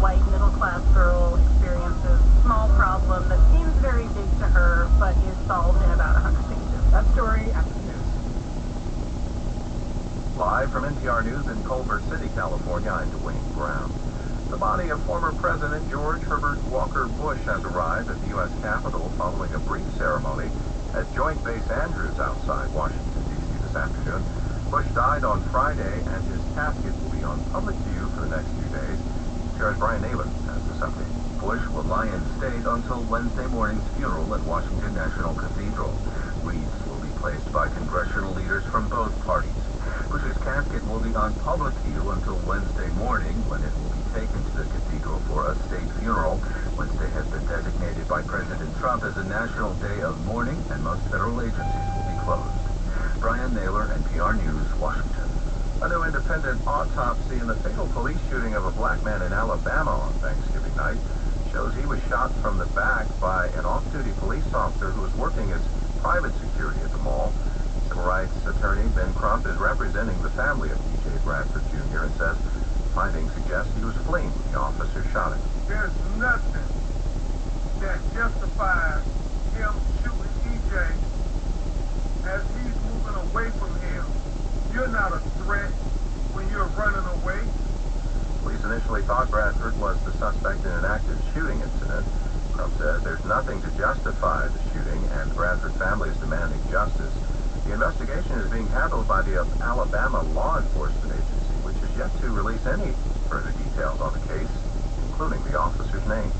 white middle-class girl experiences a small problem that seems very big to her, but is solved in about 100 pages. That story after the news. Live from NPR News in Culver City, California, I'm Dwayne Brown. The body of former President George Herbert Walker Bush has arrived at the U.S. Capitol following a brief ceremony at Joint Base Andrews outside Washington, D.C. this afternoon. Bush died on Friday, and his casket will be on public view for the next few days. Here's Brian Naylor has this update. Bush will lie in state until Wednesday morning's funeral at Washington National Cathedral. Wreaths will be placed by congressional leaders from both parties. Bush's casket will be on public view until Wednesday morning, when it will be taken to the cathedral for a state funeral. Wednesday has been designated by President Trump as a national day of mourning, and most federal agencies will be closed. Brian Naylor, NPR News, Washington. A new independent autopsy in the fatal police shooting of a black man in Alabama on Thanksgiving night shows he was shot from the back by an off-duty police officer who was working as private security at the mall. Civil rights attorney Ben Crump is representing the family of D.J. Bradford Jr. and says findings suggest he was fleeing when the officer shot him. There's nothing that justifies him shooting E.J. as he's moving away from him. You're not a threat when you're running away. Police initially thought Bradford was the suspect in an active shooting incident. Crump says there's nothing to justify the shooting, and the Bradford family is demanding justice. The investigation is being handled by the Alabama Law Enforcement Agency, which has yet to release any further details on the case, including the officer's name.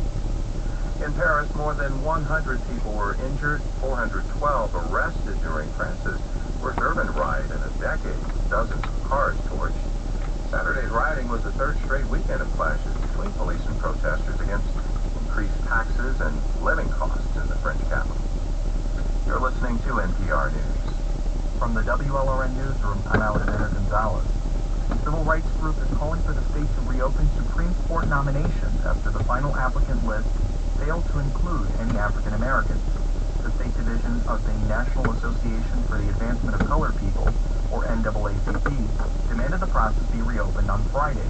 In Paris, more than 100 people were injured, 412 arrested during France's worst urban riot in a decade, with dozens of cars torched. Saturday's rioting was the third straight weekend of clashes between police and protesters against increased taxes and living costs in the French capital. You're listening to NPR News. From the WLRN newsroom, I'm Alexander Gonzalez. The civil rights group is calling for the state to reopen Supreme Court nominations after the final applicant list failed to include any African Americans. The state division of the National Association for the Advancement of Colored People, or NAACP, demanded the process be reopened on Friday.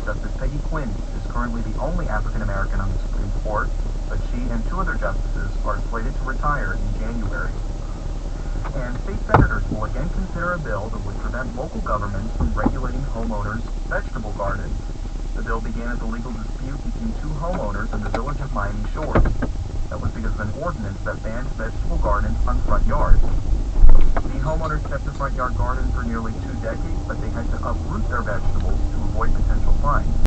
Justice Peggy Quinn is currently the only African American on the Supreme Court, but she and two other justices are slated to retire in January. And state senators will again consider a bill that would prevent local governments from regulating homeowners' vegetable gardens. The bill began as a legal dispute between two homeowners in the village of Miami Shores. That was because of an ordinance that banned vegetable gardens on front yards. The homeowners kept the front yard garden for nearly 2 decades, but they had to uproot their vegetables to avoid potential fines.